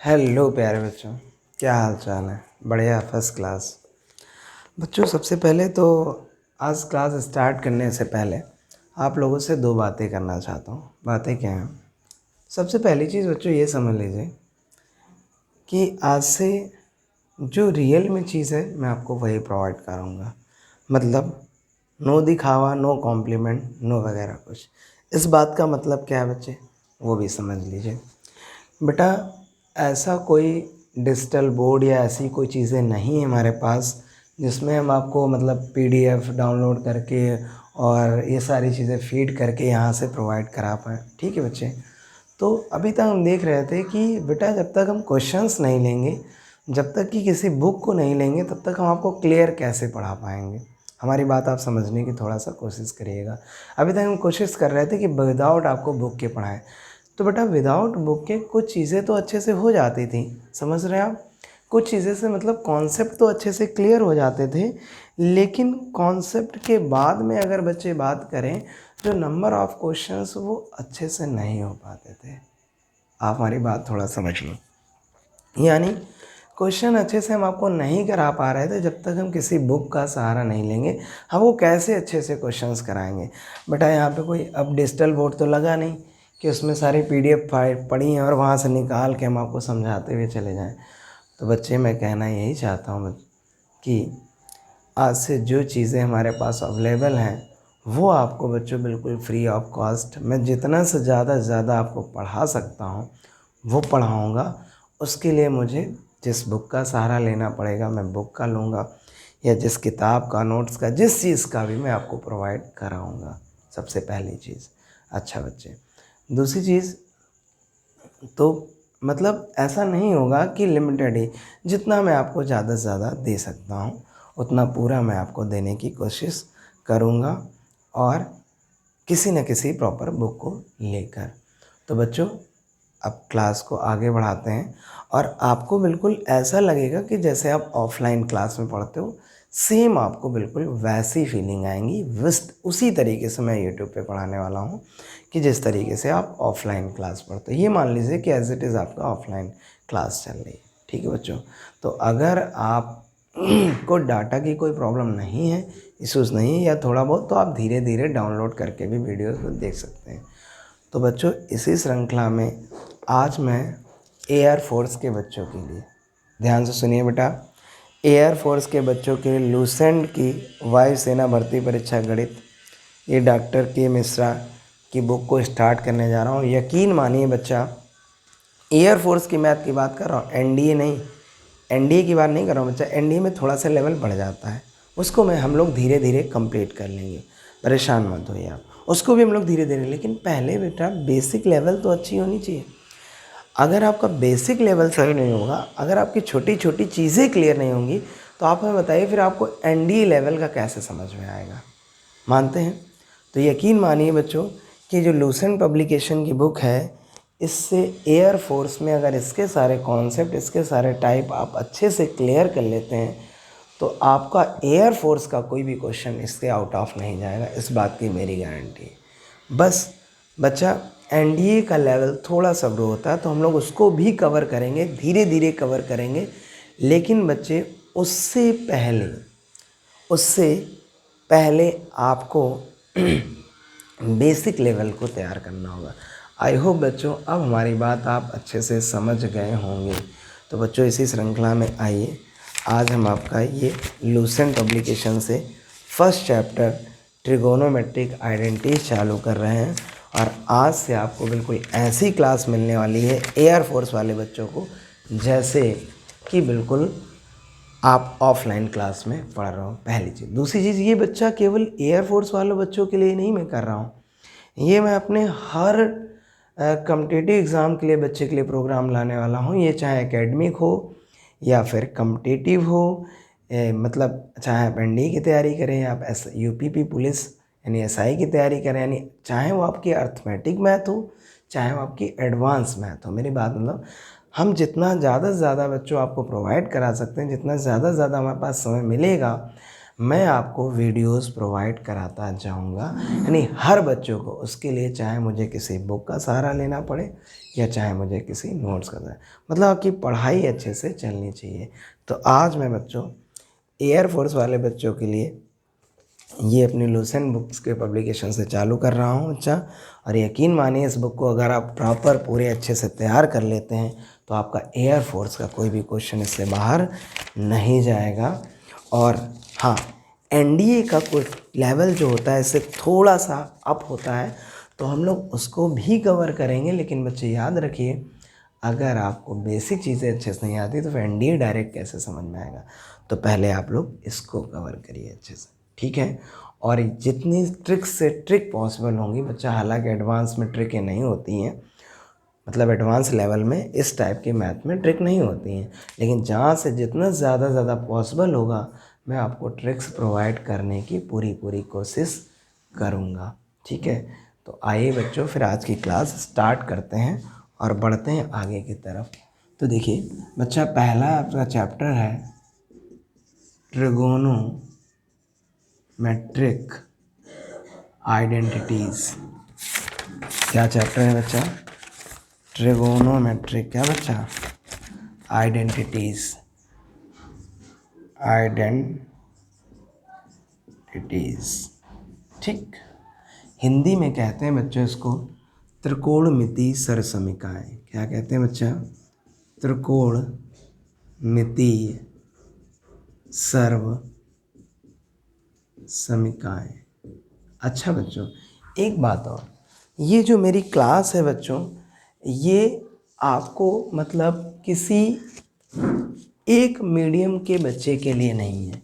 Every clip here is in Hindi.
हेलो प्यारे बच्चों, क्या हाल चाल है। बढ़िया, फर्स्ट क्लास। बच्चों, सबसे पहले तो आज क्लास स्टार्ट करने से पहले आप लोगों से दो बातें करना चाहता हूँ। बातें क्या हैं? सबसे पहली चीज़ बच्चों ये समझ लीजिए कि आज से जो रियल में चीज़ है मैं आपको वही प्रोवाइड करूँगा। मतलब नो दिखावा, नो कॉम्प्लीमेंट, नो वगैरह कुछ। इस बात का मतलब क्या है बच्चे, वो भी समझ लीजिए। बेटा, ऐसा कोई डिजिटल बोर्ड या ऐसी कोई चीज़ें नहीं है हमारे पास जिसमें हम आपको मतलब पीडीएफ डाउनलोड करके और ये सारी चीज़ें फीड करके यहाँ से प्रोवाइड करा पाएँ। ठीक है बच्चे। तो अभी तक हम देख रहे थे कि बेटा जब तक हम क्वेश्चंस नहीं लेंगे, जब तक कि किसी बुक को नहीं लेंगे, तब तक हम आपको क्लियर कैसे पढ़ा पाएंगे। हमारी बात आप समझने की थोड़ा सा कोशिश करिएगा। अभी तक हम कोशिश कर रहे थे कि विदाउट आपको बुक के पढ़ाएं। तो बेटा विदाउट बुक के कुछ चीज़ें तो अच्छे से हो जाती थी, समझ रहे हैं आप। कुछ चीज़ें से मतलब कॉन्सेप्ट तो अच्छे से क्लियर हो जाते थे, लेकिन कॉन्सेप्ट के बाद में अगर बच्चे बात करें जो नंबर ऑफ़ क्वेश्चंस वो अच्छे से नहीं हो पाते थे। आप हमारी बात थोड़ा समझ लो। यानी क्वेश्चन अच्छे से हम आपको नहीं करा पा रहे थे जब तक हम किसी बुक का सहारा नहीं लेंगे। हम वो कैसे अच्छे से क्वेश्चंस कराएंगे। बेटा यहाँ पे कोई अब डिजिटल बोर्ड तो लगा नहीं कि उसमें सारी पीडीएफ फाइल पड़ी हैं और वहाँ से निकाल के हम आपको समझाते हुए चले जाएं। तो बच्चे, मैं कहना यही चाहता हूँ कि आज से जो चीज़ें हमारे पास अवेलेबल हैं वो आपको बच्चों बिल्कुल फ्री ऑफ कॉस्ट मैं जितना से ज़्यादा आपको पढ़ा सकता हूँ वो पढ़ाऊँगा। उसके लिए मुझे जिस बुक का सहारा लेना पड़ेगा मैं बुक का लूँगा, या जिस किताब का, नोट्स का, जिस चीज़ का भी मैं आपको प्रोवाइड कराऊँगा। सबसे पहली चीज़। अच्छा बच्चे, दूसरी चीज़ तो मतलब ऐसा नहीं होगा कि लिमिटेड ही, जितना मैं आपको ज़्यादा से ज़्यादा दे सकता हूँ उतना पूरा मैं आपको देने की कोशिश करूँगा, और किसी न किसी प्रॉपर बुक को लेकर। तो बच्चों, अब क्लास को आगे बढ़ाते हैं और आपको बिल्कुल ऐसा लगेगा कि जैसे आप ऑफलाइन क्लास में पढ़ते हो, सेम आपको बिल्कुल वैसी फीलिंग आएंगी। उसी तरीके से मैं यूट्यूब पे पढ़ाने वाला हूँ कि जिस तरीके से आप ऑफलाइन क्लास पढ़ते हो। ये मान लीजिए कि एज इट इज़ आपका ऑफलाइन क्लास चल रही है। ठीक है बच्चों। तो अगर आप को डाटा की कोई प्रॉब्लम नहीं है, इश्यूज़ नहीं है या थोड़ा बहुत, तो आप धीरे धीरे डाउनलोड करके भी वीडियोज़ को देख सकते हैं। तो बच्चों, इसी श्रृंखला में आज मैं एयर फोर्स के बच्चों के लिए, ध्यान से सुनिए बेटा, एयर फोर्स के बच्चों के लिए लूसेंट की वायुसेना भर्ती परीक्षा गणित, ये डॉक्टर के मिश्रा की बुक को स्टार्ट करने जा रहा हूँ। यकीन मानिए बच्चा, एयर फोर्स की मैथ की बात कर रहा हूँ, एनडीए नहीं, एनडीए की बात नहीं कर रहा हूँ बच्चा। एनडीए में थोड़ा सा लेवल बढ़ जाता है, उसको हम लोग धीरे धीरे कंप्लीट कर लेंगे, परेशान मत होइए आप। उसको भी हम लोग धीरे धीरे, लेकिन पहले बेटा बेसिक लेवल तो अच्छी होनी चाहिए। अगर आपका बेसिक लेवल सही नहीं होगा, अगर आपकी छोटी छोटी चीज़ें क्लियर नहीं होंगी, तो आप हमें बताइए फिर आपको एनडीए लेवल का कैसे समझ में आएगा। मानते हैं? तो यकीन मानिए बच्चों कि जो लूसेंट पब्लिकेशन की बुक है, इससे एयर फोर्स में अगर इसके सारे कॉन्सेप्ट, इसके सारे टाइप आप अच्छे से क्लियर कर लेते हैं, तो आपका एयर फोर्स का कोई भी क्वेश्चन इसके आउट ऑफ नहीं जाएगा। इस बात की मेरी गारंटी है। बस बच्चा, एनडीए का लेवल थोड़ा सा ग्रो होता है तो हम लोग उसको भी कवर करेंगे, धीरे धीरे कवर करेंगे। लेकिन बच्चे, उससे पहले आपको बेसिक लेवल को तैयार करना होगा। आई होप बच्चों अब हमारी बात आप अच्छे से समझ गए होंगे। तो बच्चों, इसी श्रृंखला में आइए, आज हम आपका ये लूसेंट पब्लिकेशन से फर्स्ट चैप्टर ट्रिगोनोमेट्रिक आइडेंटिटी चालू कर रहे हैं। और आज से आपको बिल्कुल ऐसी क्लास मिलने वाली है एयरफोर्स वाले बच्चों को जैसे कि बिल्कुल आप ऑफलाइन क्लास में पढ़ रहे हो। पहली चीज़। दूसरी चीज़, ये बच्चा केवल एयरफोर्स वाले बच्चों के लिए नहीं मैं कर रहा हूँ, ये मैं अपने हर कम्पिटिटिव एग्ज़ाम के लिए बच्चे के लिए प्रोग्राम लाने वाला हूँ। ये चाहे एकेडमिक हो या फिर कम्पिटिटिव हो, मतलब चाहे आप एनडीए की तैयारी करें या आप यूपीपी पुलिस यानी एसआई की तैयारी करें, यानी चाहे वो आपकी अर्थमेटिक मैथ हो, चाहे वो आपकी एडवांस मैथ हो। मेरी बात मतलब हम जितना ज़्यादा से ज़्यादा बच्चों आपको प्रोवाइड करा सकते हैं, जितना ज़्यादा से ज़्यादा हमारे पास समय मिलेगा, मैं आपको वीडियोस प्रोवाइड कराता जाऊंगा, यानी हर बच्चों को, उसके लिए चाहे मुझे किसी बुक का सहारा लेना पड़े या चाहे मुझे किसी नोट्स का सहारा, मतलब आपकी पढ़ाई अच्छे से चलनी चाहिए। तो आज मैं बच्चों एयरफोर्स वाले बच्चों के लिए ये अपनी लूसेंट बुक्स के पब्लिकेशन से चालू कर रहा हूँ बच्चा। और यकीन मानिए इस बुक को अगर आप प्रॉपर पूरे अच्छे से तैयार कर लेते हैं तो आपका एयरफोर्स का कोई भी क्वेश्चन इससे बाहर नहीं जाएगा। और हाँ, एनडीए का कुछ लेवल जो होता है इससे थोड़ा सा अप होता है, तो हम लोग उसको भी कवर करेंगे। लेकिन बच्चे याद रखिए, अगर आपको बेसिक चीज़ें अच्छे से नहीं आती तो फिर एनडीए डायरेक्ट कैसे समझ में आएगा। तो पहले आप लोग इसको कवर करिए अच्छे से, ठीक है। और जितनी ट्रिक से ट्रिक पॉसिबल होंगी बच्चा, हालांकि एडवांस में ट्रिकें नहीं होती हैं, मतलब एडवांस लेवल में इस टाइप के मैथ में ट्रिक नहीं होती हैं, लेकिन जहाँ से जितना ज़्यादा पॉसिबल होगा मैं आपको ट्रिक्स प्रोवाइड करने की पूरी कोशिश करूँगा, ठीक है। तो आइए बच्चों, फिर आज की क्लास स्टार्ट करते हैं और बढ़ते हैं आगे की तरफ। तो देखिए बच्चा, पहला आपका चैप्टर है ट्रिगोनोमेट्रिक आइडेंटिटीज़। क्या चैप्टर है बच्चा? ट्रिगोनोमेट्रिक क्या बच्चा? आइडेंटिटीज़। ठीक, हिंदी में कहते हैं बच्चों इसको त्रिकोणमिति सरसमिकाएँ। क्या कहते हैं बच्चा? त्रिकोणमितीय सर्व समीकाएँ। अच्छा बच्चों, एक बात और, ये जो मेरी क्लास है बच्चों, ये आपको मतलब किसी एक मीडियम के बच्चे के लिए नहीं है।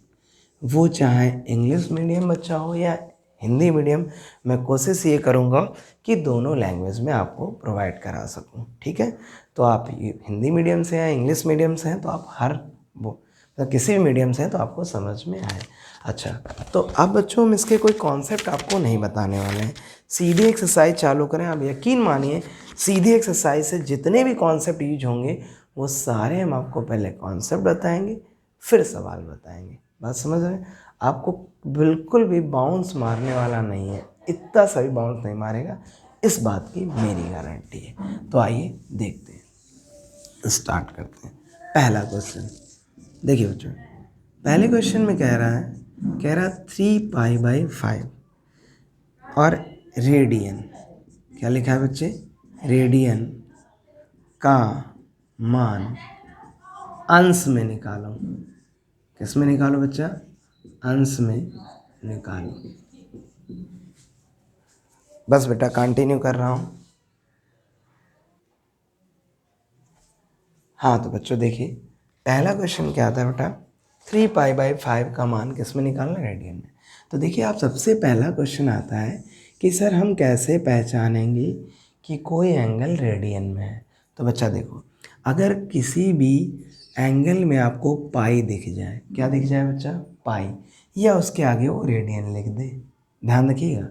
वो चाहे इंग्लिश मीडियम बच्चा हो या हिंदी मीडियम, मैं कोशिश ये करूँगा कि दोनों लैंग्वेज में आपको प्रोवाइड करा सकूँ, ठीक है। तो आप हिंदी मीडियम से या इंग्लिश मीडियम से हैं तो आप हर वो तो किसी भी मीडियम से हैं तो आपको समझ में आए। अच्छा, तो अब बच्चों हम इसके कोई कॉन्सेप्ट आपको नहीं बताने वाले हैं, सीधे एक्सरसाइज चालू करें। आप यकीन मानिए, सीधे एक्सरसाइज से जितने भी कॉन्सेप्ट यूज होंगे वो सारे हम आपको पहले कॉन्सेप्ट बताएंगे, फिर सवाल बताएंगे। बात समझ रहे हैं? आपको बिल्कुल भी बाउंस मारने वाला नहीं है, इतना सा भी बाउंस नहीं मारेगा, इस बात की मेरी गारंटी है। तो आइए देखते हैं, स्टार्ट करते हैं। पहला क्वेश्चन देखिए बच्चों, पहले क्वेश्चन में कह रहा 3π/5 और रेडियन, क्या लिखा है बच्चे? रेडियन का मान अंश में निकालो। किस में निकालो बच्चा? अंश में निकालो। बस बेटा कंटिन्यू कर रहा हूँ। हाँ तो बच्चों देखिए, पहला क्वेश्चन क्या था बेटा? 3π/5 का मान किस में निकालना? रेडियन में। तो देखिए, आप सबसे पहला क्वेश्चन आता है कि सर हम कैसे पहचानेंगे कि कोई एंगल रेडियन में है। तो बच्चा देखो, अगर किसी भी एंगल में आपको पाई दिख जाए, क्या दिख जाए बच्चा? पाई, या उसके आगे वो रेडियन लिख दे, ध्यान रखिएगा।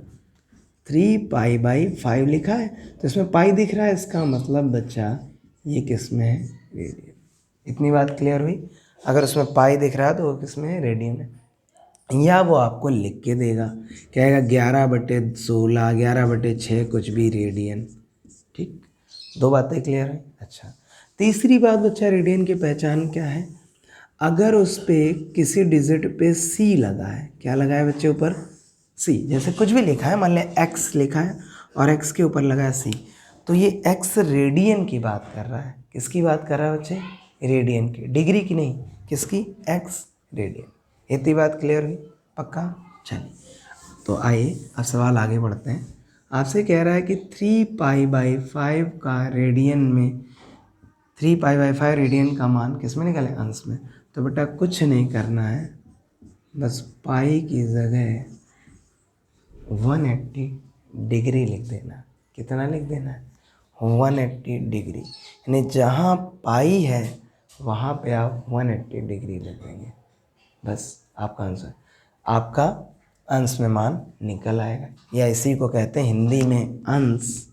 3π/5 लिखा है तो इसमें पाई दिख रहा है, इसका मतलब बच्चा ये किस में है? रेडियन। इतनी बात क्लियर हुई? अगर उसमें पाई दिख रहा है तो वो किस में है? रेडियन है। या वो आपको लिख के देगा, कहेगा 11/16, 11/6 कुछ भी रेडियन। ठीक, दो बातें क्लियर है। अच्छा, तीसरी बात बच्चा, रेडियन की पहचान क्या है? अगर उस पर किसी डिजिट पे सी लगा है, क्या लगा है बच्चे ऊपर? सी। जैसे कुछ भी लिखा है, मान लें एक्स लिखा है और एक्स के ऊपर लगा है सी, तो ये एक्स रेडियन की बात कर रहा है। किसकी बात कर रहा है बच्चे? रेडियन की, डिग्री की नहीं, किसकी? X radian. इतनी बात क्लियर हुई? पक्का? चलिए, तो आइए अब सवाल आगे बढ़ते हैं। आपसे कह रहा है कि 3π/5 का रेडियन में, 3π/5 रेडियन का मान किस में निकालें? अंश में। तो बेटा कुछ नहीं करना है, बस पाई की जगह 180 डिग्री लिख देना। कितना लिख देना है? 180 डिग्री, यानी जहाँ पाई है वहाँ पे आप 180 डिग्री लिख देंगे। बस आपका आंसर, आपका अंश में मान निकल आएगा। या इसी को कहते हैं हिंदी में अंश,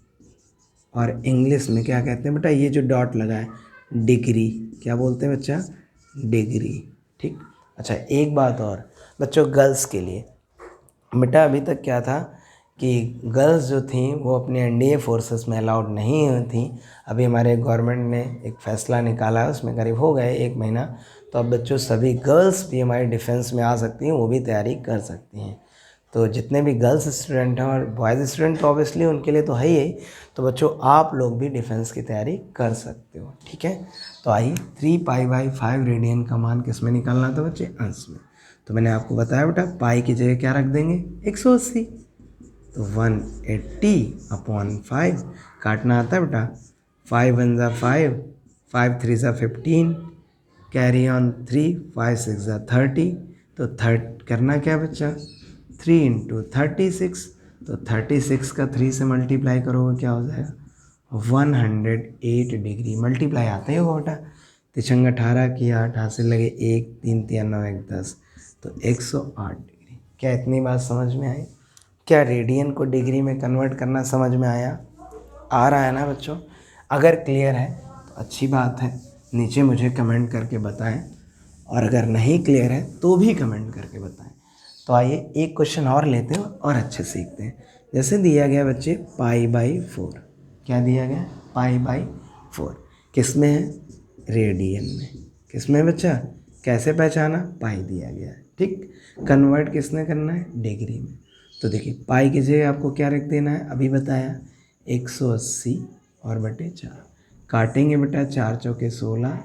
और इंग्लिश में क्या कहते हैं बेटा? ये जो डॉट लगा है, डिग्री। क्या बोलते हैं बच्चा? डिग्री। ठीक। अच्छा, एक बात और, बच्चों गर्ल्स के लिए बेटा अभी तक क्या था कि गर्ल्स जो थी वो अपने एनडीए फोर्सेस में अलाउड नहीं हुई थी। अभी हमारे गवर्नमेंट ने एक फ़ैसला निकाला है, उसमें करीब हो गए 1 महीना, तो अब बच्चों सभी गर्ल्स भी हमारी डिफेंस में आ सकती हैं, वो भी तैयारी कर सकती हैं। तो जितने भी गर्ल्स स्टूडेंट हैं और बॉयज़ स्टूडेंट तो ऑब्वियसली उनके लिए तो है ही, तो बच्चों आप लोग भी डिफेंस की तैयारी कर सकते हो, ठीक है। तो आइए 3π/5 रेडियन का मान किस में निकालना था बच्चे, अंश में। तो मैंने आपको बताया बेटा पाई की जगह क्या रख देंगे 180, तो 180/5 काटना आता है बेटा, 5 1 ज़ा 5, 5 3 ज़ा 15, कैरी ऑन 3, 5 6 ज़ा 30, तो करना क्या बच्चा 3 × 36, तो 36 का 3 से मल्टीप्लाई करोगे क्या हो जाएगा 108 डिग्री, मल्टीप्लाई आते ही होगा बेटा, 3 18 की 8 हाथ से लगे 1 3 3 9 1 10, तो 108 डिग्री। क्या इतनी बात समझ में आई? क्या रेडियन को डिग्री में कन्वर्ट करना समझ में आया? आ रहा है ना बच्चों? अगर क्लियर है तो अच्छी बात है, नीचे मुझे कमेंट करके बताएं, और अगर नहीं क्लियर है तो भी कमेंट करके बताएं। तो आइए एक क्वेश्चन और लेते हैं और अच्छे सीखते हैं। जैसे दिया गया बच्चे π/4, क्या दिया गया π/4, किस में है रेडियन में, किस में बच्चा, कैसे पहचाना पाई दिया गया है, ठीक। कन्वर्ट किसने करना है डिग्री में, तो देखिए पाई की जगह आपको क्या रख देना है, अभी बताया 180 और बटे 4, काटेंगे बेटा 4 चौके 16,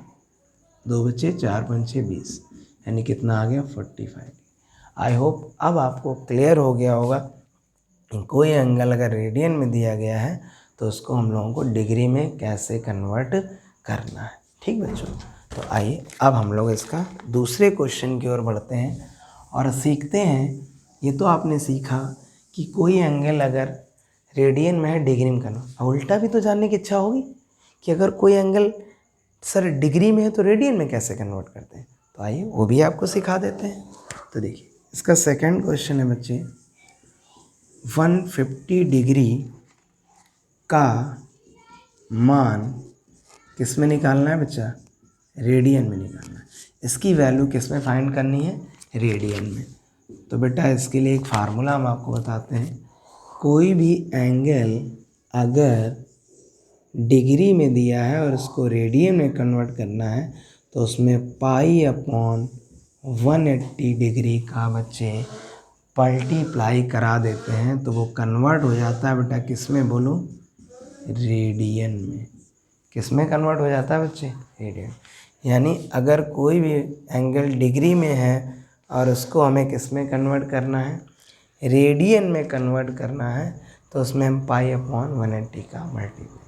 2 बचे 4 पंचे 20, यानी कितना आ गया 45। आई होप अब आपको क्लियर हो गया होगा कोई एंगल अगर रेडियन में दिया गया है तो उसको हम लोगों को डिग्री में कैसे कन्वर्ट करना है, ठीक बच्चों। तो आइए अब हम लोग इसका दूसरे क्वेश्चन की ओर बढ़ते हैं और सीखते हैं। ये तो आपने सीखा कि कोई एंगल अगर रेडियन में है डिग्री में करना, अब उल्टा भी तो जानने की इच्छा होगी कि अगर कोई एंगल सर डिग्री में है तो रेडियन में कैसे कन्वर्ट करते हैं, तो आइए वो भी आपको सिखा देते हैं। तो देखिए इसका सेकंड क्वेश्चन है बच्चे, 150 डिग्री का मान किस में निकालना है बच्चा, रेडियन में निकालना है। इसकी वैल्यू किस में फाइंड करनी है, रेडियन में। तो बेटा इसके लिए एक फार्मूला हम आपको बताते हैं, कोई भी एंगल अगर डिग्री में दिया है और उसको रेडियन में कन्वर्ट करना है तो उसमें π/180 डिग्री का बच्चे मल्टीप्लाई करा देते हैं, तो वो कन्वर्ट हो जाता है बेटा किस में बोलो, रेडियन में। किस में कन्वर्ट हो जाता है बच्चे, रेडियन। यानी अगर कोई भी एंगल डिग्री में है और उसको हमें किस में कन्वर्ट करना है, रेडियन में कन्वर्ट करना है, तो उसमें हम π/180 का मल्टीप्लाई।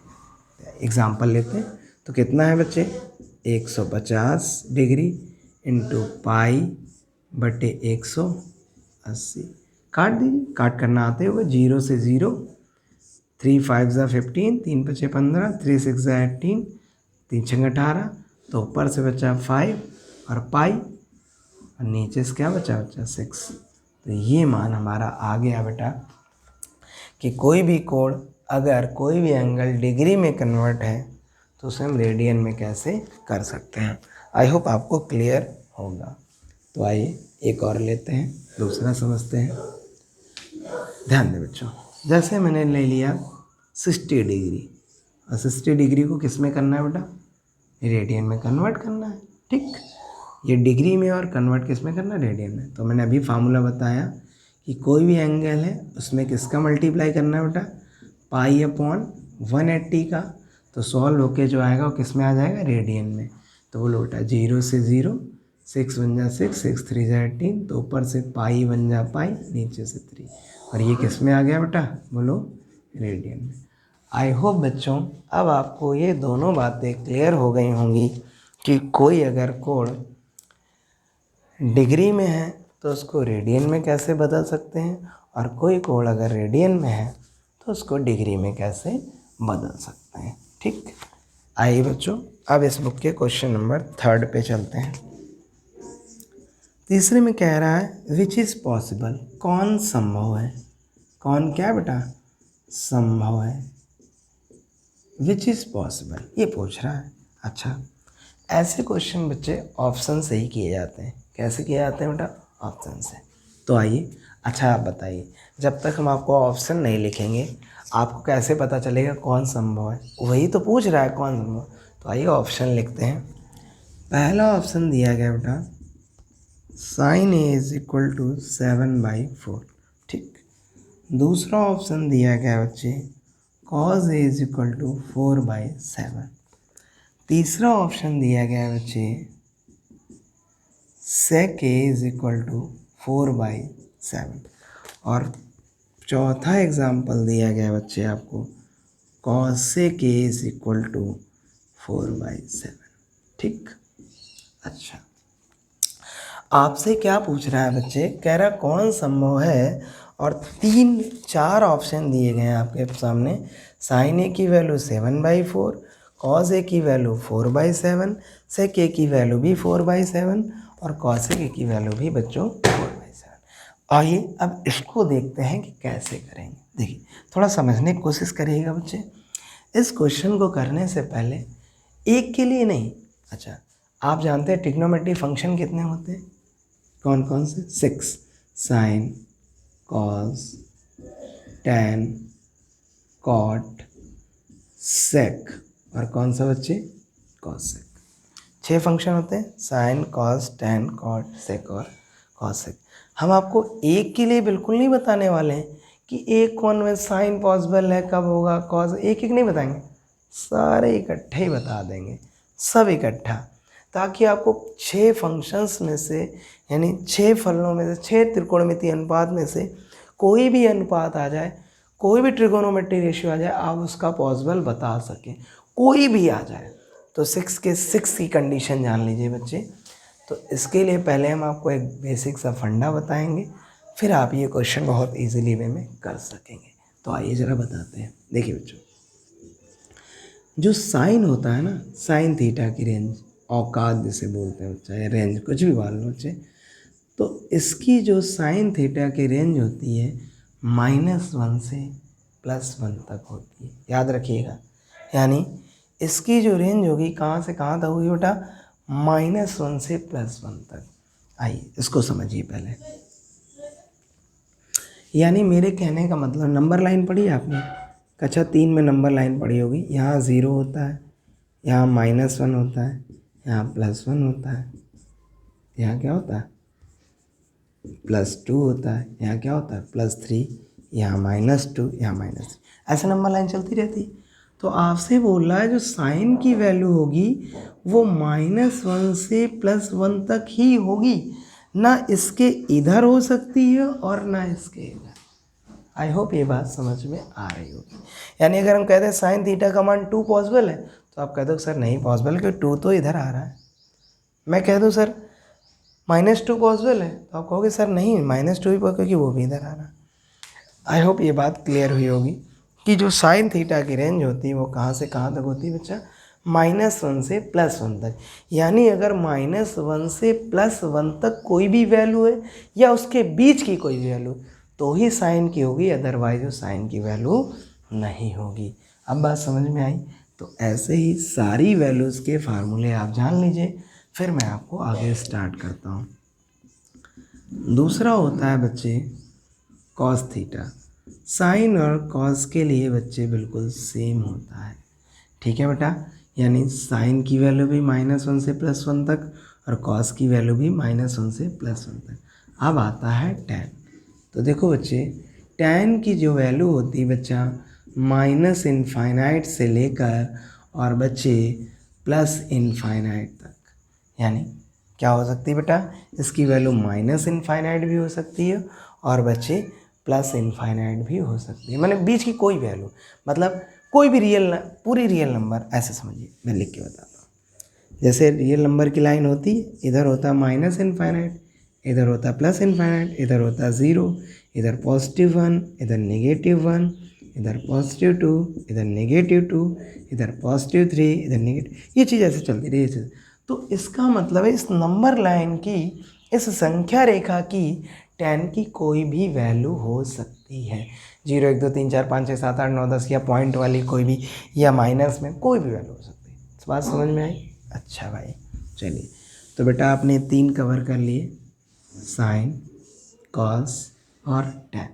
एग्जाम्पल लेते हैं तो कितना है बच्चे 150 डिग्री इंटू π/180, काट दीजिए, काट करना आते होगा 0 से 0, 3 5 ज़ा 15, 3 5 15, 3 6 ज़ा 18, 3 6 18, तो ऊपर से बचा 5 और पाई और नीचे से क्या बचा 6। तो ये मान हमारा आ गया बेटा कि कोई भी कोण अगर कोई भी एंगल डिग्री में कन्वर्ट है तो उसे हम रेडियन में कैसे कर सकते हैं। आई होप आपको क्लियर होगा। तो आइए एक और लेते हैं, दूसरा समझते हैं। ध्यान दें बच्चों, जैसे मैंने ले लिया 60 डिग्री, और 60 डिग्री को किस में करना है बेटा, रेडियन में कन्वर्ट करना है, ठीक। ये डिग्री में और कन्वर्ट किस में करना है, रेडियन में। तो मैंने अभी फार्मूला बताया कि कोई भी एंगल है उसमें किसका मल्टीप्लाई करना है बेटा, π/180 का। तो सॉल्व होके जो आएगा वो किस में आ जाएगा, रेडियन में। तो बोलो बेटा 0 से 0, 6 1 जा 6, 6 3 जा 18, तो ऊपर से पाई 1 जा पाई, नीचे से 3, और ये किस में आ गया बेटा, बोलो रेडियन में। आई होप बच्चों अब आपको ये दोनों बातें क्लियर हो गई होंगी कि कोई अगर कोण डिग्री में है तो उसको रेडियन में कैसे बदल सकते हैं, और कोई कोण अगर रेडियन में है तो उसको डिग्री में कैसे बदल सकते हैं, ठीक। आइए बच्चों अब इस बुक के क्वेश्चन नंबर 3 पे चलते हैं। तीसरे में कह रहा है विच इज़ पॉसिबल, कौन संभव है, कौन क्या बेटा संभव है, विच इज़ पॉसिबल ये पूछ रहा है। अच्छा, ऐसे क्वेश्चन बच्चे ऑप्शन से ही किए जाते हैं। कैसे किए जाते हैं बेटा, ऑप्शन से। तो आइए, अच्छा आप बताइए, जब तक हम आपको ऑप्शन नहीं लिखेंगे आपको कैसे पता चलेगा कौन संभव है? वही तो पूछ रहा है कौन संभव। तो आइए ऑप्शन लिखते हैं। पहला ऑप्शन दिया गया बेटा sine A is equal to 7/4, ठीक। दूसरा ऑप्शन दिया गया बच्चे cos A is equal to 4/7। तीसरा ऑप्शन दिया गया बच्चे sec A is equal to 4/7। और चौथा एग्जाम्पल दिया गया बच्चे आपको cosec A is equal to 4/7, ठीक। अच्छा, आपसे क्या पूछ रहा है बच्चे, कह रहा कौन संभव है, और 3-4 ऑप्शन दिए गए हैं आपके सामने। साइन ए की वैल्यू 7/4, कॉस ए की वैल्यू 4/7, सेक ए की वैल्यू भी 4/7 और कॉसेक ए की वैल्यू भी बच्चों 4/7। आइए अब इसको देखते हैं कि कैसे करेंगे। देखिए थोड़ा समझने की कोशिश करिएगा बच्चे। इस क्वेश्चन को करने से पहले एक के लिए नहीं, अच्छा आप जानते हैं ट्रिग्नोमेट्री फंक्शन कितने होते हैं? कौन कौन से? 6, साइन, कॉस, टैन, कॉट, सेक और कौन सा बच्चे? कॉसेक। 6 फंक्शन होते हैं, साइन, कॉस, टैन, कॉट, सेक और कॉसेक। हम आपको एक के लिए बिल्कुल नहीं बताने वाले हैं कि एक कौन में साइन पॉसिबल है, कब होगा, कॉस, एक एक नहीं बताएंगे, सारे इकट्ठे ही बता देंगे, सब इकट्ठा, ताकि आपको 6 फंक्शंस में से यानी 6 फलनों में से 6 त्रिकोणमितीय अनुपात में से कोई भी अनुपात आ जाए, कोई भी ट्रिगोनोमेट्री रेशियो आ जाए, आप उसका पॉसिबल बता सकें, कोई भी आ जाए। तो 6 के 6 की कंडीशन जान लीजिए बच्चे। तो इसके लिए पहले हम आपको एक बेसिक सा फंडा बताएंगे, फिर आप ये क्वेश्चन बहुत इजीली वे में कर सकेंगे। तो आइए ज़रा बताते हैं। देखिए बच्चों, जो साइन होता है ना, साइन थीटा की रेंज, औकात जिसे बोलते हैं बच्चा, या रेंज कुछ भी मान लो बच्चे, तो इसकी जो साइन थीटा की रेंज होती है -1 से +1 तक होती है, याद रखिएगा। यानी इसकी जो रेंज होगी कहाँ से कहाँ तक होगी बेटा? -1 से +1 तक। आइए इसको समझिए पहले। यानी मेरे कहने का मतलब, नंबर लाइन पढ़ी आपने कक्षा 3 में, नंबर लाइन पढ़ी होगी। यहाँ 0 होता है, यहाँ -1 होता है, यहाँ +1 होता है, यहाँ क्या होता है? +2 होता है, यहाँ क्या होता है? +3, यहाँ -2, यहाँ -3, ऐसे नंबर लाइन चलती रहती है। तो आपसे बोल रहा है जो साइन की वैल्यू होगी वो -1 से +1 तक ही होगी, ना इसके इधर हो सकती है और ना इसके इधर। आई होप ये बात समझ में आ रही होगी। यानी अगर हम कहते हैं साइन थीटा का मान 2 पॉसिबल है, तो आप कहते हो सर नहीं पॉसिबल, क्योंकि 2 तो इधर आ रहा है। मैं कह दूँ सर -2 पॉसिबल है, तो आप कहोगे सर नहीं -2 ही, क्योंकि वो भी इधर आ रहा है। आई होप ये बात क्लियर हुई होगी कि जो साइन थीटा की रेंज होती है वो कहाँ से कहाँ तक होती है बच्चा? -1 से +1 तक। यानी अगर -1 से +1 तक कोई भी वैल्यू है या उसके बीच की कोई वैल्यू, तो ही साइन की होगी, अदरवाइज वो साइन की वैल्यू नहीं होगी। अब बात समझ में आई? तो ऐसे ही सारी वैल्यूज़ के फार्मूले आप जान लीजिए, फिर मैं आपको आगे स्टार्ट करता हूँ। दूसरा होता है बच्चे कॉस थीटा। साइन और कॉस के लिए बच्चे बिल्कुल सेम होता है, ठीक है बेटा। यानी साइन की वैल्यू भी -1 से +1 तक और कॉस की वैल्यू भी -1 से +1 तक। अब आता है टैन। तो देखो बच्चे, टैन की जो वैल्यू होती है बच्चा -इनफाइनाइट से लेकर और बच्चे +इनफाइनाइट तक। यानी क्या हो सकती है बेटा? इसकी वैल्यू -इनफाइनाइट भी हो सकती है और बच्चे +इनफाइनाइट भी हो सकती है, मैंने बीच की कोई वैल्यू, मतलब कोई भी पूरी रियल नंबर, ऐसे समझिए, मैं लिख के बताता हूँ। जैसे रियल नंबर की लाइन होती है, इधर होता है -इनफाइनाइट, इधर होता है +इनफाइनाइट, इधर होता है 0, इधर +1, इधर -1, इधर +2, इधर -2, इधर +3, इधर नेगेटिव, ये चीज़ ऐसे चलती रही है। तो इसका मतलब है इस नंबर लाइन की, इस संख्या रेखा की टैन की कोई भी वैल्यू हो सकती है। 0, 1, 2, 3, 4, 5, 6, 7, 8, 9, 10 या पॉइंट वाली कोई भी, या माइनस में कोई भी वैल्यू हो सकती है। इस बात समझ में आई? अच्छा भाई, चलिए। तो बेटा आपने 3 कवर कर लिए। साइन, कॉस और टैन।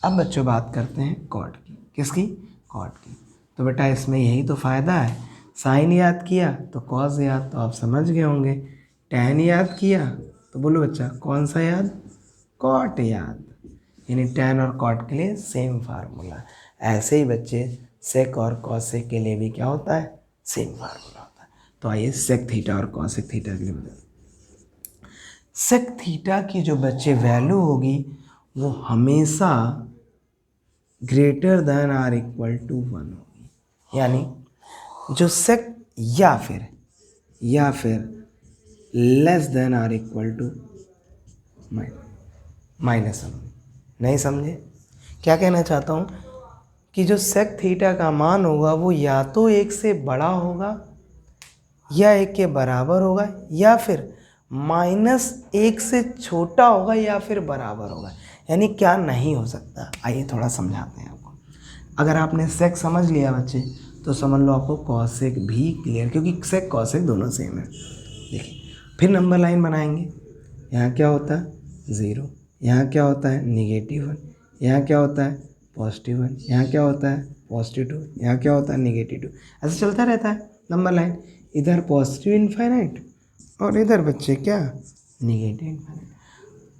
अब बच्चों बात करते हैं कॉट की। किसकी? कॉट की। तो बेटा इसमें यही तो फ़ायदा है, साइन याद किया तो कॉस याद, तो आप समझ गए होंगे। टैन याद किया तो बोलो बच्चा कौन सा याद? कॉट याद। यानी टैन और कॉट के लिए सेम फार्मूला। ऐसे ही बच्चे सेक और कॉसेक के लिए भी क्या होता है? सेम फार्मूला होता है। तो आइए सेक थीटा और कॉसेक थीटा के लिए बताते। सेक थीटा की जो बच्चे वैल्यू होगी वो हमेशा greater than or equal to 1 होगी। यानी जो सेक या फिर less than or equal to minus 1। नहीं समझे? क्या कहना चाहता हूँ कि जो सेक थीटा का मान होगा वो या तो 1 से बड़ा होगा या 1 के बराबर होगा, या फिर -1 से छोटा होगा या फिर बराबर होगा। यानी क्या नहीं हो सकता? आइए थोड़ा समझाते हैं आपको। अगर आपने सेक समझ लिया बच्चे तो समझ लो आपको कॉसेक भी क्लियर, क्योंकि सेक कॉसेक दोनों सेम है। देखिए फिर नंबर लाइन बनाएंगे। यहाँ क्या होता है? 0, यहाँ क्या होता है? -1, यहाँ क्या होता है? +1, यहाँ क्या होता है? +2, यहाँ क्या होता है? -2। ऐसे चलता रहता है नंबर लाइन। इधर पॉजिटिव इनफाइनाइट और इधर बच्चे क्या? Negative infinite.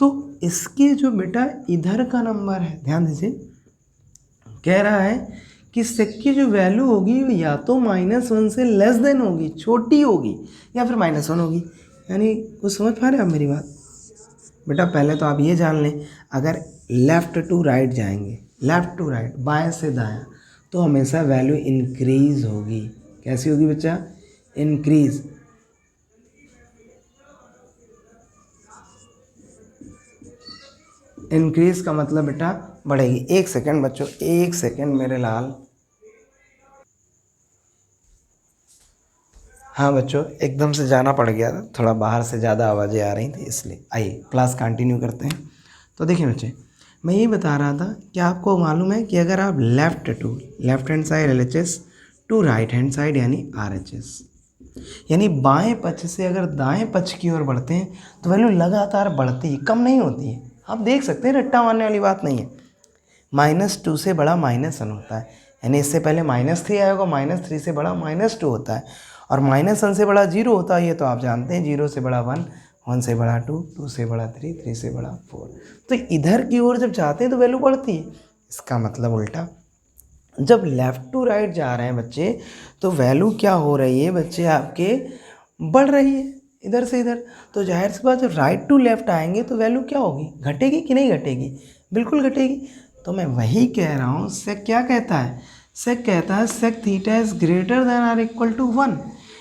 तो इसके जो बेटा इधर का नंबर है, ध्यान दीजिए, कह रहा है कि सेक की जो वैल्यू होगी वो या तो -1 से लेस देन होगी, छोटी होगी, या फिर -1 होगी। यानी कुछ समझ पा रहे हैं आप मेरी बात? बेटा पहले तो आप ये जान लें, अगर लेफ़्ट टू राइट जाएंगे, लेफ़्ट टू राइट, बाएं से दायां, तो हमेशा वैल्यू इंक्रीज़ होगी। कैसी होगी बच्चा? इंक्रीज़। इंक्रीज़ का मतलब बेटा बढ़ेगी। 1 सेकेंड बच्चों, 1 सेकेंड मेरे लाल। हाँ बच्चों, एकदम से जाना पड़ गया था, थोड़ा बाहर से ज़्यादा आवाज़ें आ रही थी इसलिए। आइए क्लास कंटिन्यू करते हैं। तो देखिए बच्चे, मैं ये बता रहा था कि आपको मालूम है कि अगर आप left hand side LHS to right hand side यानी RHS, यानी बाएं पक्ष से अगर दाएं पक्ष की ओर बढ़ते हैं तो वैल्यू लगातार बढ़ती है, कम नहीं होती है। आप देख सकते हैं, रट्टा मारने वाली बात नहीं है। -2 से बड़ा -1 होता है, यानी इससे पहले -3 आया होगा, -3 से बड़ा -2 होता है, और -1 से बड़ा 0 होता है। ये तो आप जानते हैं, 0 से बड़ा 1, 1 से बड़ा 2, 2 से बड़ा 3, 3 से बड़ा 4। तो इधर की ओर जब जाते हैं तो वैल्यू बढ़ती है। इसका मतलब उल्टा, जब लेफ़्ट टू राइट जा रहे हैं बच्चे तो वैल्यू क्या हो रही है बच्चे? आपके बढ़ रही है इधर से इधर। तो जाहिर सी बात, जब राइट टू लेफ़्ट आएंगे तो वैल्यू क्या होगी? घटेगी कि नहीं घटेगी? बिल्कुल घटेगी। तो मैं वही कह रहा हूँ, सेक क्या कहता है? सेक कहता है sec theta is greater than or equal to 1।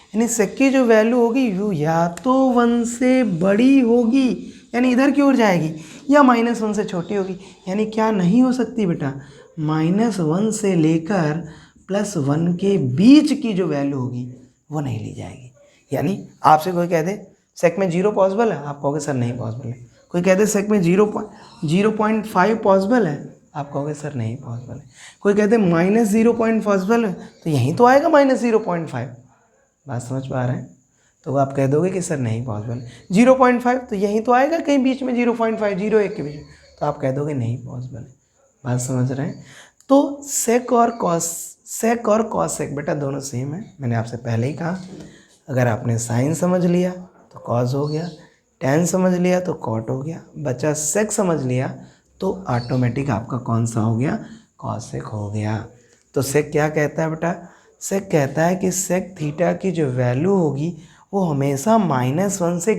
यानी सेक की जो वैल्यू होगी वो या तो 1 से बड़ी होगी, यानी इधर की ओर जाएगी, या -1 से छोटी होगी। यानी क्या नहीं हो सकती बेटा? -1 से लेकर +1 के बीच की जो वैल्यू होगी वो नहीं ली जाएगी। यानी आपसे कोई कह दे सेक में 0 पॉसिबल है, आप कहोगे सर नहीं पॉसिबल है। कोई कह दे सेक में 0.5 पॉसिबल है, आप कहोगे सर नहीं पॉसिबल है। कोई कहते -0 पॉसिबल है, तो यहीं तो आएगा -0.5। बात समझ पा रहे हैं? तो आप कह दोगे कि सर नहीं पॉसिबल। 0.5 तो यहीं तो आएगा कहीं बीच में, 0.5 0 1 के बीच में, तो आप कह दोगे नहीं पॉसिबल है। बात समझ रहे हैं? तो सेक और कॉसेक बेटा दोनों सेम है। मैंने आपसे पहले ही कहा, अगर आपने साइन समझ लिया तो कॉस हो गया, टैन समझ लिया तो कॉट हो गया, बचा सेक समझ लिया तो ऑटोमेटिक आपका कौन सा हो गया? कॉसेक हो गया। तो सेक क्या कहता है बेटा? सेक कहता है कि सेक थीटा की जो वैल्यू होगी वो हमेशा -1 से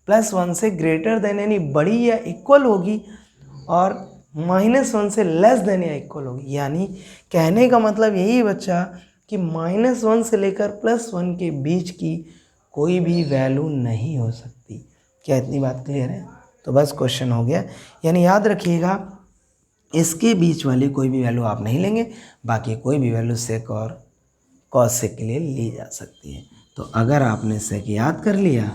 +1 से ग्रेटर देन यानी बड़ी या इक्वल होगी, और -1 से लेस देन या इक्वल होगी। यानी कहने का मतलब यही है बच्चा कि -1 से लेकर +1 के बीच की कोई भी वैल्यू नहीं हो सकती। क्या इतनी बात क्लियर है? तो बस क्वेश्चन हो गया। यानी याद रखिएगा, इसके बीच वाली कोई भी वैल्यू आप नहीं लेंगे, बाकी कोई भी वैल्यू सेक और कॉसेक के लिए ली जा सकती है। तो अगर आपने सेक याद कर लिया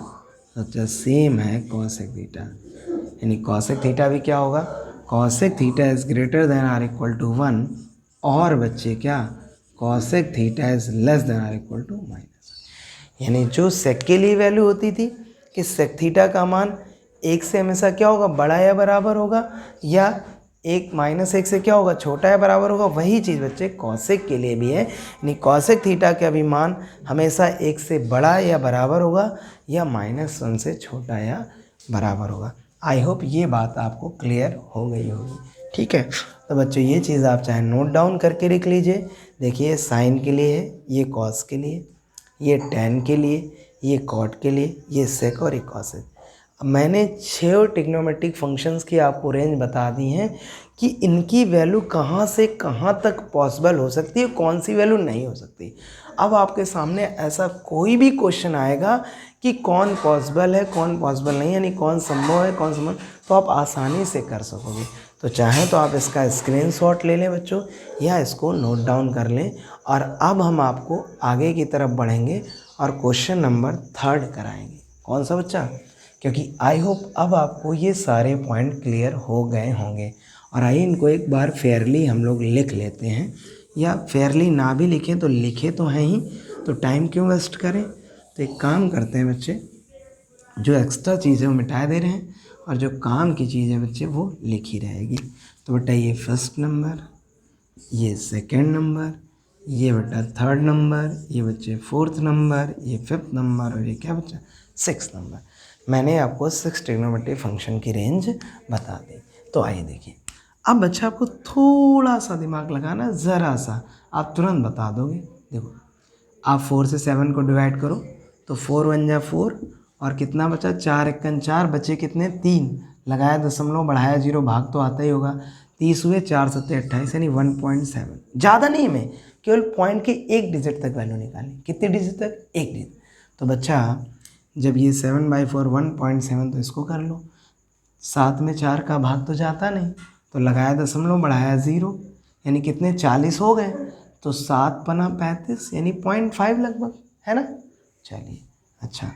तो अच्छा सेम है कॉसेक थीटा, यानी कॉसेक थीटा भी क्या होगा? Cosec theta is greater than or equal to 1, और बच्चे क्या? Cosec theta is less than or equal to -1। यानी जो सेक के लिए वैल्यू होती थी कि सेक थीटा का मान एक से हमेशा क्या होगा, बड़ा या बराबर होगा, या एक माइनस एक से क्या होगा, छोटा या बराबर होगा। वही चीज़ बच्चे कॉसेक के लिए भी है, यानी कॉसेक थीटा का भी मान हमेशा एक से बड़ा या बराबर होगा या -1 से छोटा या बराबर होगा। आई होप ये बात आपको क्लियर हो गई होगी। ठीक है, तो बच्चों ये चीज़ आप चाहे नोट डाउन करके लिख लीजिए। देखिए साइन के लिए है, ये कॉस के लिए, ये टैन के लिए, ये कॉट के लिए, ये सेक और ये कॉसेक। मैंने 6 ट्रिग्नोमेट्रिक फंक्शंस की आपको रेंज बता दी हैं कि इनकी वैल्यू कहाँ से कहाँ तक पॉसिबल हो सकती है, कौन सी वैल्यू नहीं हो सकती। अब आपके सामने ऐसा कोई भी क्वेश्चन आएगा कि कौन पॉसिबल है कौन पॉसिबल नहीं, यानी कौन संभव है कौन संभव, तो आप आसानी से कर सकोगे। तो चाहें तो आप इसका स्क्रीनशॉट ले लें बच्चों, या इसको नोट डाउन कर लें। और अब हम आपको आगे की तरफ बढ़ेंगे और क्वेश्चन नंबर 3 कराएंगे। कौन सा बच्चा? क्योंकि आई होप अब आपको ये सारे पॉइंट क्लियर हो गए होंगे। और आइए इनको एक बार फेयरली हम लोग लिख लेते हैं, या फेयरली ना भी लिखें तो लिखे तो हैं ही, तो टाइम क्यों वेस्ट करें। तो एक काम करते हैं बच्चे, जो एक्स्ट्रा चीज़ है वो मिटा दे रहे हैं और जो काम की चीज़ है बच्चे वो लिखी रहेगी। तो बेटा ये फर्स्ट नंबर, ये सेकंड नंबर, ये बेटा थर्ड नंबर, ये बच्चे फोर्थ नंबर, ये फिफ्थ नंबर, और ये क्या बच्चा, सिक्स नंबर। मैंने आपको 6 ट्रिग्नोमेट्रिक फंक्शन की रेंज बता दी। तो आइए देखिए, अब बच्चा आपको थोड़ा सा दिमाग लगाना, ज़रा सा, आप तुरंत बता दोगे। देखो आप 4 से 7 को डिवाइड करो तो 4 1 जा 4, और कितना बचा, 4 1 4, बचे कितने, 3, लगाया दशमलव बढ़ाया 0, भाग तो आता ही होगा, 30 हुए, 4 7 28, यानी 1.7। ज़्यादा नहीं, में केवल पॉइंट के एक डिजिट तक वैल्यू निकालनी। कितने डिजिट तक, एक डिजिट। तो बच्चा जब ये 7/4 1.7, तो इसको कर लो, 7 में 4 का भाग तो जाता नहीं, तो लगाया दशमलव बढ़ाया 0, यानी कितने, 40 हो गए। तो 7 पना 35, यानी 0.5 लगभग, है ना। चलिए अच्छा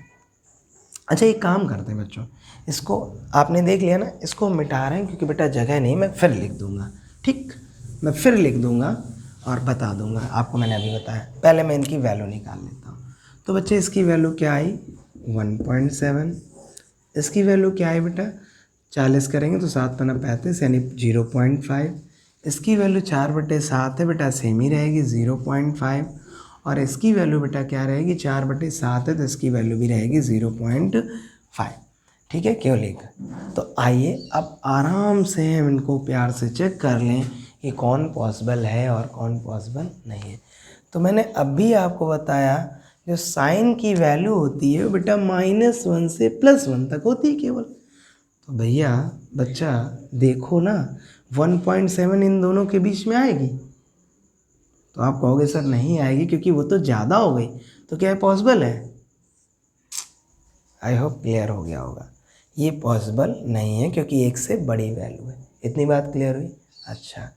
एक काम करते हैं बच्चों, इसको आपने देख लिया ना, इसको मिटा रहे हैं क्योंकि बेटा जगह नहीं, मैं फिर लिख दूंगा। ठीक, मैं फिर लिख दूंगा और बता दूंगा आपको, मैंने अभी बताया। पहले मैं इनकी वैल्यू निकाल लेता हूँ। तो बच्चे इसकी वैल्यू क्या आई, 1.7। इसकी वैल्यू क्या आई बेटा, 40 करेंगे तो 7 पना 35, यानी 0.5। इसकी वैल्यू 4/7 है बेटा, सेम ही रहेगी 0.5। और इसकी वैल्यू बेटा क्या रहेगी, 4/7 है तो इसकी वैल्यू भी रहेगी 0.5। ठीक है, क्यों लिख। तो आइए अब आराम से हम इनको प्यार से चेक कर लें कि कौन पॉसिबल है और कौन पॉसिबल नहीं है। तो मैंने अभी आपको बताया, जो साइन की वैल्यू होती है वो बेटा -1 से +1 तक होती है केवल। तो भैया बच्चा देखो ना, 1.7 इन दोनों के बीच में आएगी। तो आप कहोगे सर नहीं आएगी क्योंकि वो तो ज़्यादा हो गई। तो क्या पॉसिबल है? आई होप क्लियर हो गया होगा। ये पॉसिबल नहीं है क्योंकि एक से बड़ी वैल्यू है। इतनी बात क्लियर हुई। अच्छा,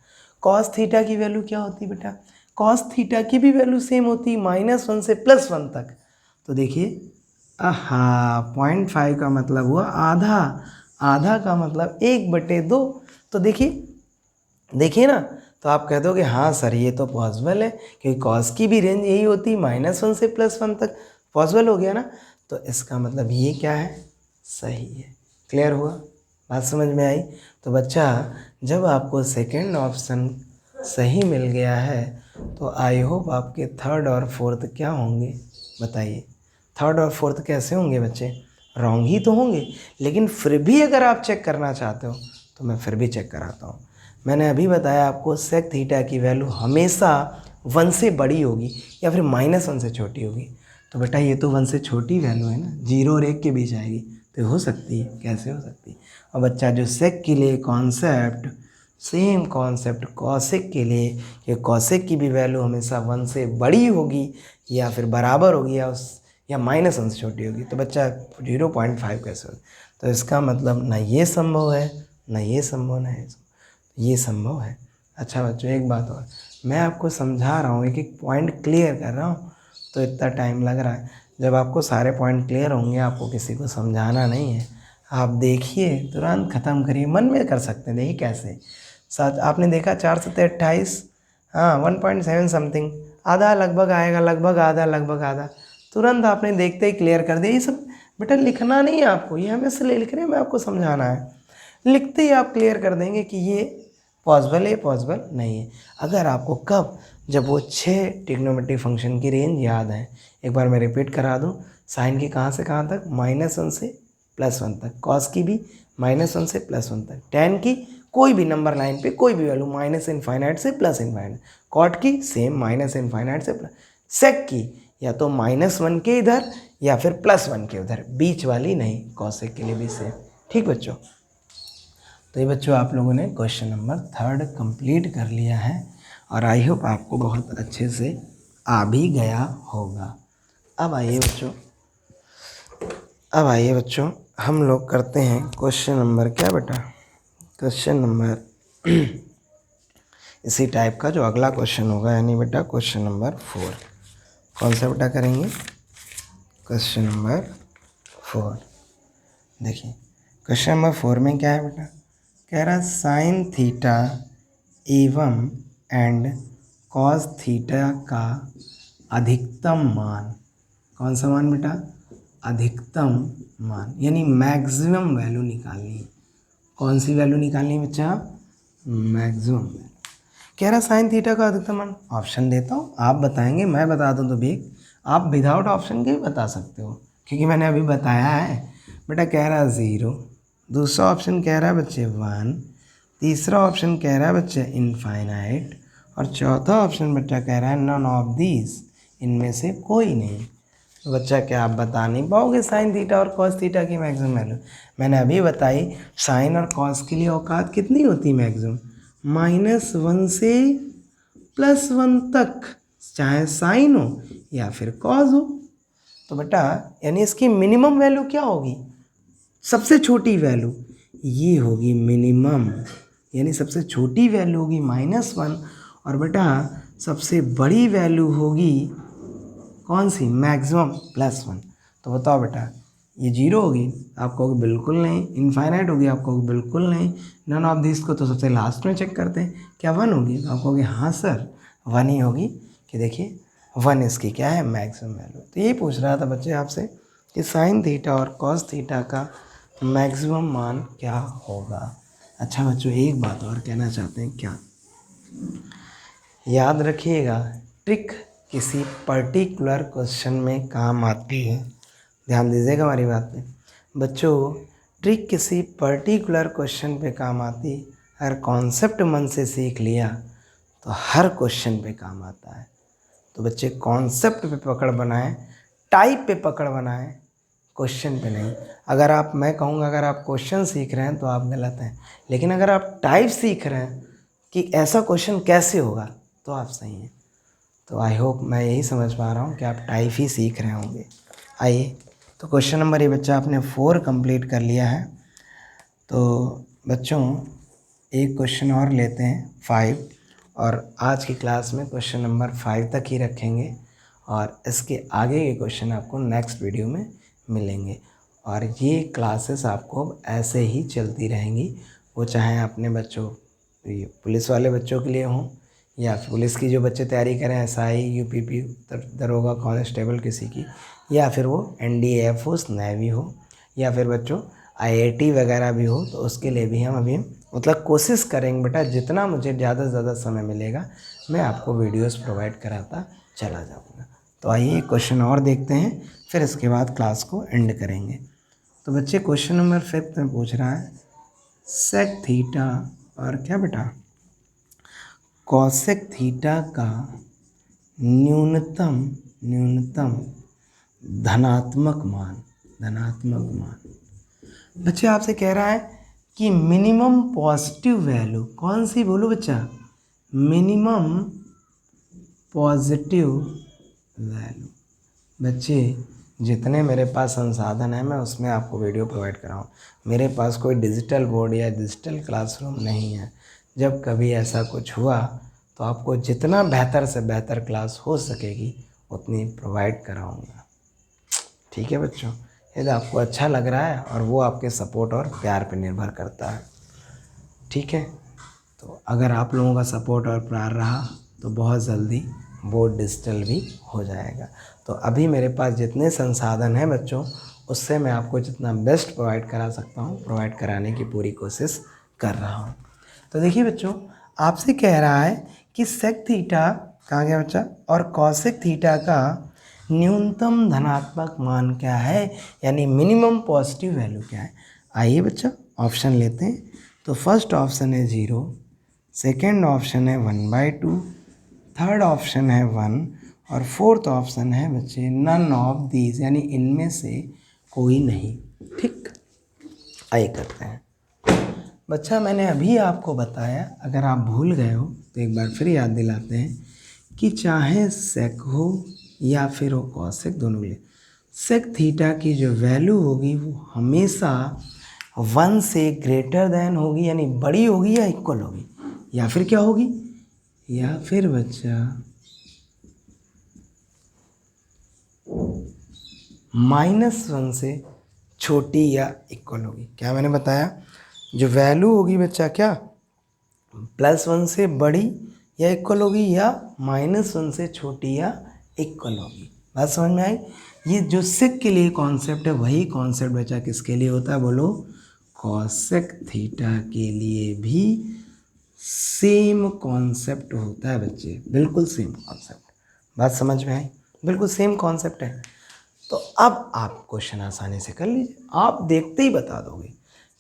कॉस थीटा की वैल्यू क्या होती है बेटा? कॉस थीटा की भी वैल्यू सेम होती है, -1 से +1 तक। तो देखिए, हाँ, 0.5 का मतलब हुआ आधा, आधा का मतलब 1/2। तो देखिए ना, तो आप कह दोगे हाँ सर ये तो पॉसिबल है क्योंकि कॉस की भी रेंज यही होती है, -1 से +1 तक। पॉसिबल हो गया ना। तो इसका मतलब ये क्या है, सही है। क्लियर हुआ, बात समझ में आई। तो बच्चा जब आपको सेकंड ऑप्शन सही मिल गया है तो आई होप आपके थर्ड और फोर्थ क्या होंगे, बताइए। थर्ड और फोर्थ कैसे होंगे बच्चे? रॉन्ग ही तो होंगे। लेकिन फिर भी अगर आप चेक करना चाहते हो तो मैं फिर भी चेक कराता हूँ। मैंने अभी बताया आपको सेक थीटा की वैल्यू हमेशा 1 से बड़ी होगी या फिर -1 से छोटी होगी। तो बेटा ये तो 1 से छोटी वैल्यू है ना, 0 और 1 के बीच आएगी, तो हो सकती है। कैसे हो सकती है? और बच्चा जो सेक के लिए कॉन्सेप्ट, सेम कॉन्सेप्ट कॉसेक के लिए, कि कॉसेक की भी वैल्यू हमेशा 1 से बड़ी होगी या फिर बराबर होगी या -1 से छोटी होगी। तो बच्चा 0.5 कैसे होगी? तो इसका मतलब ना ये संभव है, ना ये संभव, ना ये संभव है। अच्छा बच्चों एक बात और, मैं आपको समझा रहा हूँ, एक एक पॉइंट क्लियर कर रहा हूँ, तो इतना टाइम लग रहा है। जब आपको सारे पॉइंट क्लियर होंगे, आपको किसी को समझाना नहीं है, आप देखिए तुरंत ख़त्म करिए, मन में कर सकते हैं। देखिए कैसे, साथ आपने देखा 4 7 28, हाँ 1.7 समथिंग, आधा लगभग आएगा, लगभग आधा, लगभग आधा, तुरंत आपने देखते ही क्लियर कर दिया। ये सब बेटा लिखना नहीं है आपको, ये हम इसलिए लिख रहे हैं, मैं आपको समझाना है। लिखते ही आप क्लियर कर देंगे कि ये पॉसिबल है, पॉसिबल नहीं है। अगर आपको कब, जब वो 6 ट्रिग्नोमेट्रिक फंक्शन की रेंज याद है, एक बार मैं रिपीट करा दूँ, साइन की कहाँ से कहाँ तक, -1 से +1 तक, कॉस की भी -1 से +1 तक, टेन की कोई भी नंबर लाइन पे कोई भी वैल्यू -∞ से +∞, कॉट की सेम -∞ से प्लस, सेक की या तो -1 के इधर या फिर +1 के उधर, बीच वाली नहीं, कॉसेक के लिए भी सेम। ठीक बच्चों, तो ये बच्चों आप लोगों ने क्वेश्चन नंबर 3 कंप्लीट कर लिया है और आई होप आपको बहुत अच्छे से आ भी गया होगा। अब आइए बच्चों हम लोग करते हैं क्वेश्चन नंबर, क्या बेटा, क्वेश्चन नंबर इसी टाइप का जो अगला क्वेश्चन होगा, यानी बेटा क्वेश्चन नंबर 4। कौन सा बेटा करेंगे, क्वेश्चन नंबर 4। देखिए क्वेश्चन नंबर 4 में क्या है बेटा, कह रहा साइन थीटा एवं एंड कॉस थीटा का अधिकतम मान, कौन सा मान बेटा, अधिकतम मान, यानी मैक्सिमम वैल्यू निकालनी है। कौन सी वैल्यू निकालनी है बच्चा, मैक्सिमम वैल्यू। कह रहा साइन थीटा का अधिकतम मान, ऑप्शन देता हूँ, आप बताएंगे, मैं बता दूँ तो भी आप विदाउट ऑप्शन के भी बता सकते हो, क्योंकि मैंने अभी बताया है। बेटा कह रहा 0, दूसरा ऑप्शन कह रहा है बच्चे 1, तीसरा ऑप्शन कह रहा है बच्चे इनफाइनाइट, और चौथा ऑप्शन बच्चा कह रहा है नन ऑफ दीज, इनमें से कोई नहीं। तो बच्चा क्या आप बता नहीं पाओगे साइन थीटा और कॉस थीटा की मैक्सिमम वैल्यू? मैंने अभी बताई, साइन और कॉस के लिए औकात कितनी होती है मैक्सिमम, -1 से +1 तक, चाहे साइन हो या फिर कॉस हो। तो बेटा यानी इसकी मिनिमम वैल्यू क्या होगी, सबसे छोटी वैल्यू ये होगी मिनिमम, यानी सबसे छोटी वैल्यू होगी -1, और बेटा सबसे बड़ी वैल्यू होगी कौन सी, मैक्सिमम +1। तो बताओ बेटा, ये 0 होगी, आप कहोगे बिल्कुल नहीं, इनफाइनाइट होगी, आप कहोगे बिल्कुल नहीं, नन ऑफ दिस को तो सबसे लास्ट में चेक करते हैं, क्या 1 होगी, तो आप कहोगे हाँ सर 1 ही होगी, कि देखिए 1 इसकी क्या है, मैक्सिमम वैल्यू। तो यही पूछ रहा था बच्चे आपसे कि साइन थीटा और कॉस थीटा का मैक्सिमम मान क्या होगा। अच्छा बच्चों एक बात और कहना चाहते हैं, क्या याद रखिएगा, ट्रिक किसी पर्टिकुलर क्वेश्चन में काम आती है, ध्यान दीजिएगा हमारी बात पे बच्चों, ट्रिक किसी पर्टिकुलर क्वेश्चन पे काम आती है। अगर कॉन्सेप्ट मन से सीख लिया तो हर क्वेश्चन पे काम आता है। तो बच्चे कॉन्सेप्ट पे पकड़ बनाएं, टाइप पे पकड़ बनाएं, क्वेश्चन पे नहीं। अगर आप, मैं कहूँगा अगर आप क्वेश्चन सीख रहे हैं तो आप गलत हैं, लेकिन अगर आप टाइप सीख रहे हैं कि ऐसा क्वेश्चन कैसे होगा तो आप सही हैं। तो आई होप मैं यही समझ पा रहा हूँ कि आप टाइप ही सीख रहे होंगे। आइए तो क्वेश्चन नंबर ये बच्चा आपने 4 कंप्लीट कर लिया है। तो बच्चों एक क्वेश्चन और लेते हैं 5, और आज की क्लास में क्वेश्चन नंबर 5 तक ही रखेंगे, और इसके आगे के क्वेश्चन आपको नेक्स्ट वीडियो में मिलेंगे। और ये क्लासेस आपको ऐसे ही चलती रहेंगी, वो चाहे अपने बच्चों, पुलिस वाले बच्चों के लिए हों, या पुलिस की जो बच्चे तैयारी करें, SI UPP दरोगा कांस्टेबल किसी की, या फिर वो NDAF हो, नेवी हो, या फिर बच्चों IIT वगैरह भी हो, तो उसके लिए भी हम अभी मतलब कोशिश करेंगे बेटा, जितना मुझे ज़्यादा से ज़्यादा समय मिलेगा मैं आपको वीडियोस प्रोवाइड कराता चला जाऊँगा। तो आइए क्वेश्चन और देखते हैं, फिर इसके बाद क्लास को एंड करेंगे। तो बच्चे क्वेश्चन नंबर 5 में पूछ रहा है सेक थीटा और क्या बेटा, कॉसेक थीटा का न्यूनतम धनात्मक मान। बच्चे आपसे कह रहा है कि मिनिमम पॉजिटिव वैल्यू कौन सी, बोलो बच्चा, मिनिमम पॉजिटिव वैल्यू। बच्चे जितने मेरे पास संसाधन है मैं उसमें आपको वीडियो प्रोवाइड कराऊँ, मेरे पास कोई डिजिटल बोर्ड या डिजिटल क्लासरूम नहीं है। जब कभी ऐसा कुछ हुआ तो आपको जितना बेहतर से बेहतर क्लास हो सकेगी उतनी प्रोवाइड कराऊंगा। ठीक है बच्चों, यदि आपको अच्छा लग रहा है, और वो आपके सपोर्ट और प्यार पर निर्भर करता है। ठीक है, तो अगर आप लोगों का सपोर्ट और प्यार रहा तो बहुत जल्दी वो डिजिटल भी हो जाएगा। तो अभी मेरे पास जितने संसाधन हैं बच्चों, उससे मैं आपको जितना बेस्ट प्रोवाइड करा सकता हूँ प्रोवाइड कराने की पूरी कोशिश कर रहा हूँ। तो देखिए बच्चों, आपसे कह रहा है कि सेक थीटा कहाँ गया बच्चा, और कॉसेक थीटा का न्यूनतम धनात्मक मान क्या है, यानी मिनिमम पॉजिटिव वैल्यू क्या है। आइए बच्चा ऑप्शन लेते हैं। तो फर्स्ट ऑप्शन है 0, सेकेंड ऑप्शन है 1/2, थर्ड ऑप्शन है 1 और फोर्थ ऑप्शन है बच्चे नन ऑफ दीज, यानी इनमें से कोई नहीं। ठीक, आइए करते हैं। बच्चा मैंने अभी आपको बताया, अगर आप भूल गए हो तो एक बार फिर याद दिलाते हैं कि चाहे सेक हो या फिर हो कॉसेक, दोनों के लिए सेक थीटा की जो वैल्यू होगी वो हमेशा 1 से ग्रेटर देन होगी, यानी बड़ी होगी या इक्वल होगी, या फिर क्या होगी, या फिर बच्चा -1 से छोटी या इक्वल होगी। क्या मैंने बताया, जो वैल्यू होगी बच्चा क्या +1 से बड़ी या इक्वल होगी, या -1 से छोटी या इक्वल होगी। बात समझ में आई। ये जो सेक के लिए कॉन्सेप्ट है वही कॉन्सेप्ट बच्चा किसके लिए होता है, बोलो, कॉसेक थीटा के लिए भी सेम कॉन्सेप्ट होता है बच्चे, बिल्कुल सेम कॉन्सेप्ट। बात समझ में आई, बिल्कुल सेम कॉन्सेप्ट है। तो अब आप क्वेश्चन आसानी से कर लीजिए, आप देखते ही बता दोगे।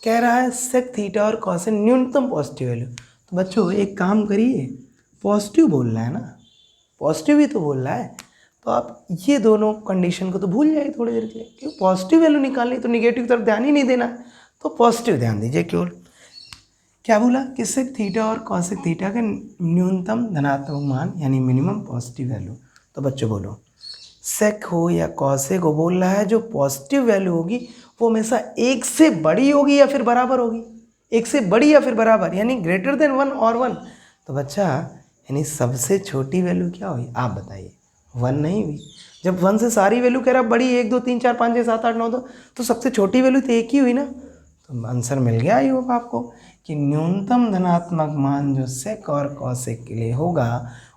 कह रहा है सेक थीटा और कॉसेक न्यूनतम पॉजिटिव वैल्यू। तो बच्चों एक काम करिए, पॉजिटिव बोल रहा है ना, पॉजिटिव ही तो बोल रहा है, तो आप ये दोनों कंडीशन को तो भूल जाइए थोड़ी देर के लिए, क्योंकि पॉजिटिव वैल्यू निकालनी तो निगेटिव तरफ ध्यान ही नहीं देना, तो पॉजिटिव ध्यान दीजिए केवल। क्या बोला कि सेक थीटा और कॉसेक थीटा का न्यूनतम धनात्मक मान यानी मिनिमम पॉजिटिव वैल्यू। तो बच्चों बोलो, सेक हो या कॉसेक हो, बोल रहा है जो पॉजिटिव वैल्यू होगी वो हमेशा 1 से बड़ी होगी या फिर बराबर होगी, 1 से बड़ी या फिर बराबर, यानी ग्रेटर देन 1 और 1। तो बच्चा यानी सबसे छोटी वैल्यू क्या हुई, आप बताइए, 1 नहीं हुई। जब 1 से सारी वैल्यू कह रहा बड़ी 1 2 3 4 5 6 7 8 9 2, तो सबसे छोटी वैल्यू तो एक ही हुई ना। तो आंसर मिल गया आई होप आपको कि न्यूनतम धनात्मक मान जो सेक और कॉसेक के लिए होगा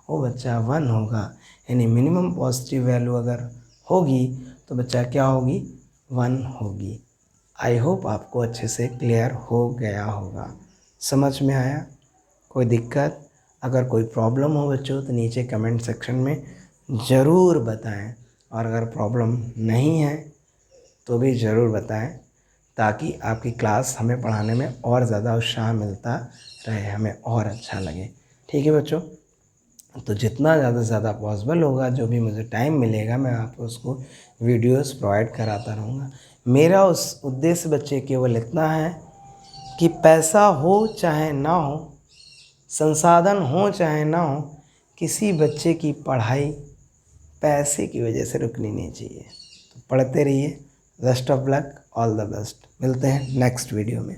वो बच्चा 1 होगा, यानी मिनिमम पॉजिटिव वैल्यू अगर होगी तो बच्चा क्या होगी, 1 होगी। आई होप आपको अच्छे से क्लियर हो गया होगा, समझ में आया। कोई दिक्कत, अगर कोई प्रॉब्लम हो बच्चों तो नीचे कमेंट सेक्शन में ज़रूर बताएं, और अगर प्रॉब्लम नहीं है तो भी ज़रूर बताएं, ताकि आपकी क्लास हमें पढ़ाने में और ज़्यादा उत्साह मिलता रहे, हमें और अच्छा लगे। ठीक है बच्चों, तो जितना ज़्यादा से ज़्यादा पॉसिबल होगा, जो भी मुझे टाइम मिलेगा, मैं आपको उसको वीडियोस प्रोवाइड कराता रहूँगा। मेरा उस उद्देश्य बच्चे केवल इतना है कि पैसा हो चाहे ना हो, संसाधन हो चाहे ना हो, किसी बच्चे की पढ़ाई पैसे की वजह से रुकनी नहीं चाहिए। तो पढ़ते रहिए। Best of luck, all the best. मिलते हैं नेक्स्ट वीडियो में।